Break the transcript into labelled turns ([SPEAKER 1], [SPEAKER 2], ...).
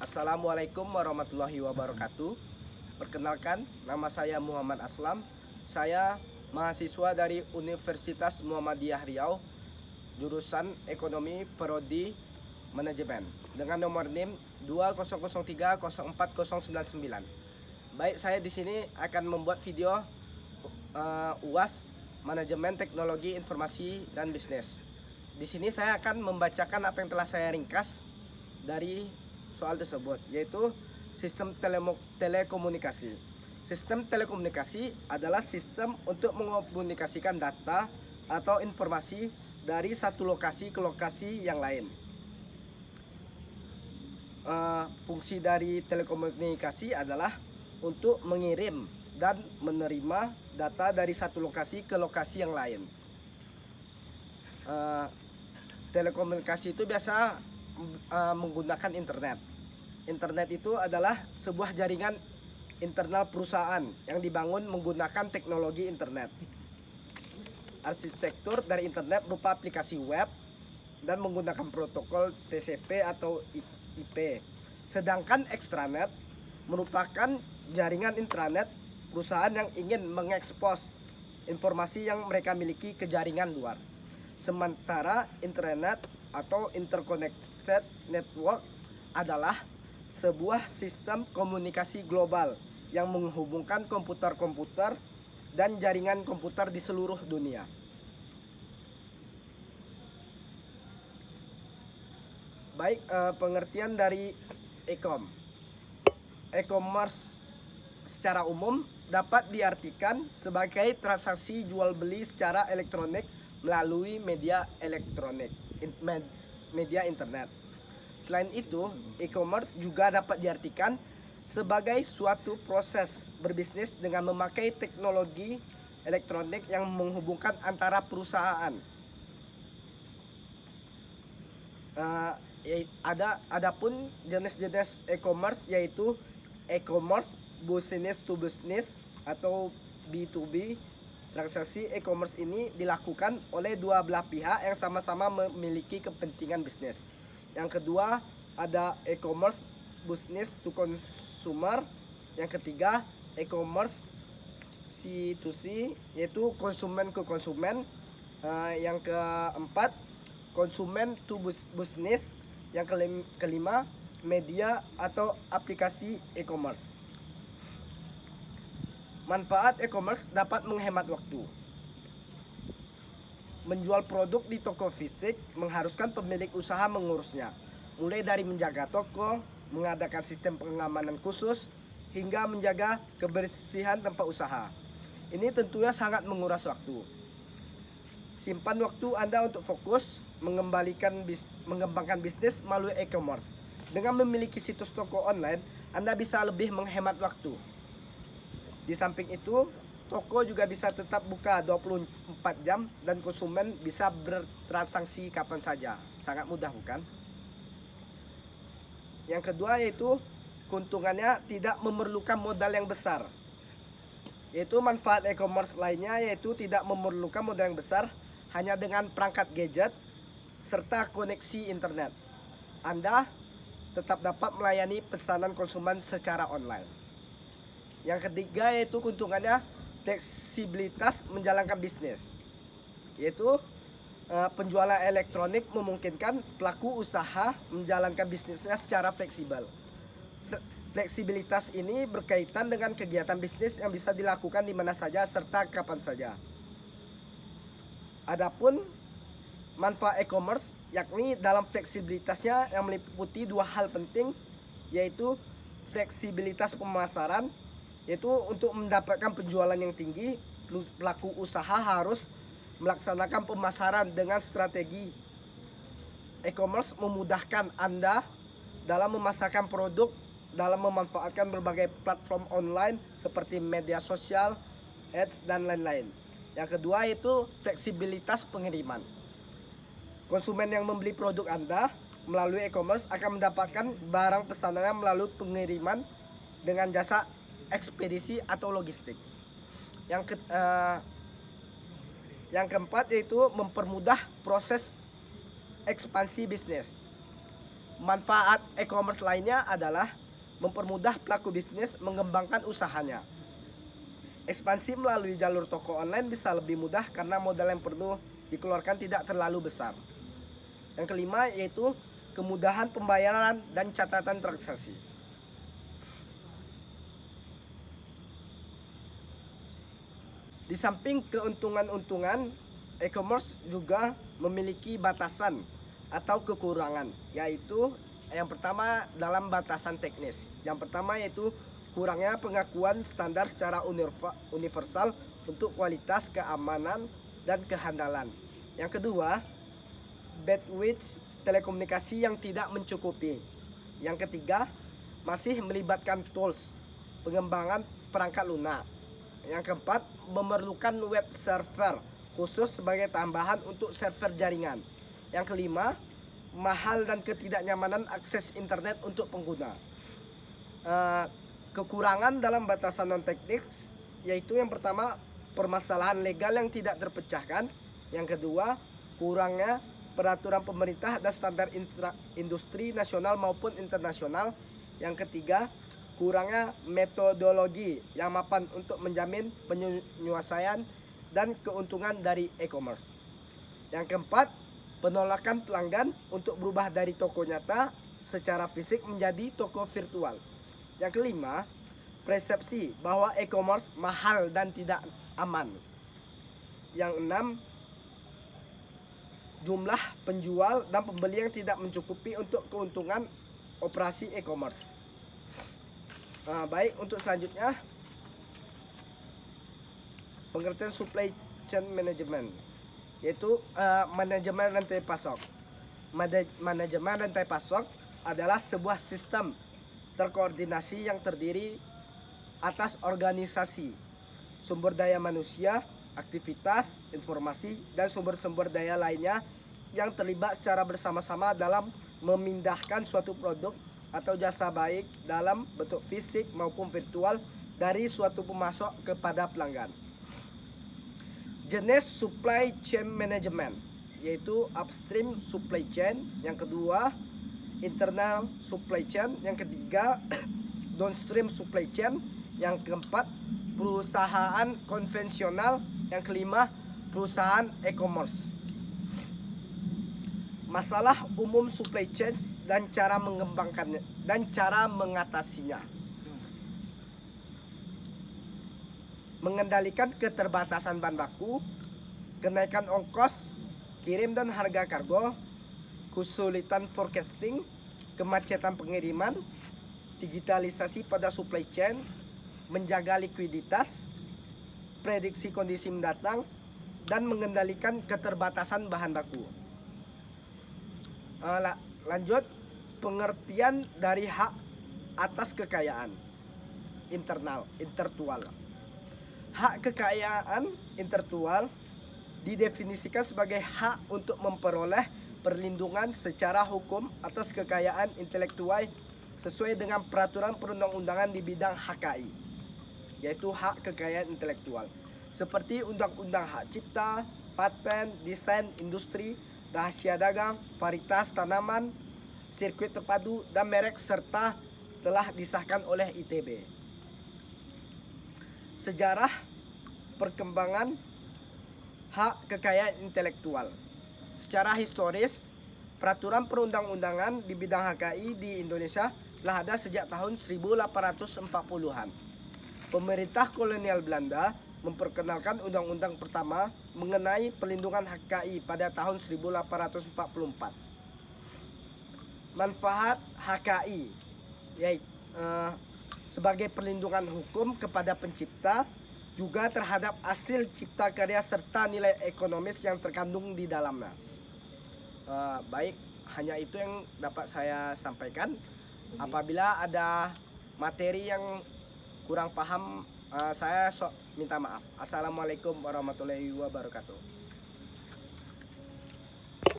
[SPEAKER 1] Assalamualaikum warahmatullahi wabarakatuh. Perkenalkan, nama saya Muhammad Aslam. Saya mahasiswa dari Universitas Muhammadiyah Riau, jurusan Ekonomi Prodi Manajemen dengan nomor NIM 20030499. Baik, saya di sini akan membuat video UAS Manajemen Teknologi Informasi dan Bisnis. Di sini saya akan membacakan apa yang telah saya ringkas dari soal tersebut, yaitu sistem telekomunikasi. Sistem telekomunikasi adalah sistem untuk mengkomunikasikan data atau informasi dari satu lokasi ke lokasi yang lain. Fungsi dari telekomunikasi adalah untuk mengirim dan menerima data dari satu lokasi ke lokasi yang lain. Telekomunikasi itu biasa menggunakan internet. Internet itu adalah sebuah jaringan internal perusahaan yang dibangun menggunakan teknologi internet. Arsitektur dari internet berupa aplikasi web dan menggunakan protokol TCP atau IP. Sedangkan extranet merupakan jaringan intranet perusahaan yang ingin mengekspos informasi yang mereka miliki ke jaringan luar. Sementara internet atau interconnected network adalah sebuah sistem komunikasi global yang menghubungkan komputer-komputer dan jaringan komputer di seluruh dunia. Baik, pengertian dari e-commerce secara umum dapat diartikan sebagai transaksi jual beli secara elektronik melalui media internet. Selain itu, e-commerce juga dapat diartikan sebagai suatu proses berbisnis dengan memakai teknologi elektronik yang menghubungkan antara perusahaan. Adapun jenis-jenis e-commerce yaitu e-commerce business to business atau B2B. Transaksi e-commerce ini dilakukan oleh dua belah pihak yang sama-sama memiliki kepentingan bisnis. Yang kedua ada e-commerce business to consumer. Yang ketiga e-commerce C2C yaitu konsumen ke konsumen. Yang keempat konsumen to business. Yang kelima media atau aplikasi e-commerce. Manfaat e-commerce dapat menghemat waktu. Menjual produk di toko fisik mengharuskan pemilik usaha mengurusnya, mulai dari menjaga toko, mengadakan sistem pengamanan khusus, hingga menjaga kebersihan tempat usaha. Ini tentunya sangat menguras waktu. Simpan waktu Anda untuk fokus mengembangkan bisnis melalui e-commerce. Dengan memiliki situs toko online, Anda bisa lebih menghemat waktu. Di samping itu, toko juga bisa tetap buka 24 jam dan konsumen bisa bertransaksi kapan saja. Sangat mudah, bukan? Yang kedua yaitu keuntungannya tidak memerlukan modal yang besar. Yaitu manfaat e-commerce lainnya yaitu tidak memerlukan modal yang besar, hanya dengan perangkat gadget serta koneksi internet. Anda tetap dapat melayani pesanan konsumen secara online. Yang ketiga yaitu keuntungannya fleksibilitas menjalankan bisnis, yaitu penjualan elektronik memungkinkan pelaku usaha menjalankan bisnisnya secara fleksibel. Fleksibilitas ini berkaitan dengan kegiatan bisnis yang bisa dilakukan di mana saja serta kapan saja. Adapun manfaat e-commerce yakni dalam fleksibilitasnya yang meliputi dua hal penting, yaitu fleksibilitas pemasaran, yaitu untuk mendapatkan penjualan yang tinggi, pelaku usaha harus melaksanakan pemasaran dengan strategi. E-commerce memudahkan Anda dalam memasarkan produk, dalam memanfaatkan berbagai platform online seperti media sosial, ads, dan lain-lain. Yang kedua yaitu fleksibilitas pengiriman. Konsumen yang membeli produk Anda melalui e-commerce akan mendapatkan barang pesanannya melalui pengiriman dengan jasa ekspedisi atau logistik. Yang keempat yaitu mempermudah proses ekspansi bisnis. Manfaat e-commerce lainnya adalah mempermudah pelaku bisnis mengembangkan usahanya. Ekspansi melalui jalur toko online bisa lebih mudah karena modal yang perlu dikeluarkan tidak terlalu besar. Yang kelima yaitu kemudahan pembayaran dan catatan transaksi. Di samping keuntungan-untungan, e-commerce juga memiliki batasan atau kekurangan, yaitu yang pertama dalam batasan teknis. Yang pertama yaitu kurangnya pengakuan standar secara universal untuk kualitas, keamanan, dan kehandalan. Yang kedua, bandwidth telekomunikasi yang tidak mencukupi. Yang ketiga, masih melibatkan tools pengembangan perangkat lunak. Yang keempat, memerlukan web server khusus sebagai tambahan untuk server jaringan. Yang kelima, mahal dan ketidaknyamanan akses internet untuk pengguna. Kekurangan dalam batasan non-teknis yaitu yang pertama, permasalahan legal yang tidak terpecahkan. Yang kedua, kurangnya peraturan pemerintah dan standar industri nasional maupun internasional. Yang ketiga, kurangnya metodologi yang mapan untuk menjamin penyelesaian dan keuntungan dari e-commerce. Yang keempat, penolakan pelanggan untuk berubah dari toko nyata secara fisik menjadi toko virtual. Yang kelima, persepsi bahwa e-commerce mahal dan tidak aman. Yang enam, jumlah penjual dan pembeli yang tidak mencukupi untuk keuntungan operasi e-commerce. Baik, untuk selanjutnya pengertian supply chain management, yaitu manajemen rantai pasok. Manajemen rantai pasok adalah sebuah sistem terkoordinasi yang terdiri atas organisasi, sumber daya manusia, aktivitas, informasi, dan sumber-sumber daya lainnya yang terlibat secara bersama-sama dalam memindahkan suatu produk atau jasa baik dalam bentuk fisik maupun virtual dari suatu pemasok kepada pelanggan. Jenis supply chain management yaitu upstream supply chain, yang kedua internal supply chain, yang ketiga downstream supply chain, yang keempat perusahaan konvensional, yang kelima perusahaan e-commerce. Masalah umum supply chain dan cara mengembangkannya dan cara mengatasinya. Mengendalikan keterbatasan bahan baku, kenaikan ongkos kirim dan harga kargo, kesulitan forecasting, kemacetan pengiriman, digitalisasi pada supply chain, menjaga likuiditas, prediksi kondisi mendatang, dan mengendalikan keterbatasan bahan baku. Lanjut, pengertian dari hak atas kekayaan intelektual. Hak kekayaan intelektual didefinisikan sebagai hak untuk memperoleh perlindungan secara hukum atas kekayaan intelektual sesuai dengan peraturan perundang-undangan di bidang HKI, yaitu hak kekayaan intelektual, seperti Undang-Undang Hak Cipta, paten, desain, industri, rahasia dagang, varietas tanaman, sirkuit terpadu, dan merek, serta telah disahkan oleh ITB. Sejarah perkembangan hak kekayaan intelektual. Secara historis, peraturan perundang-undangan di bidang HKI di Indonesia telah ada sejak tahun 1840-an. Pemerintah kolonial Belanda memperkenalkan undang-undang pertama mengenai perlindungan HKI pada tahun 1844. Manfaat HKI yaitu sebagai perlindungan hukum kepada pencipta, juga terhadap hasil cipta karya serta nilai ekonomis yang terkandung di dalamnya. Baik, hanya itu yang dapat saya sampaikan. Apabila ada materi yang kurang paham, saya minta maaf. Assalamualaikum warahmatullahi wabarakatuh.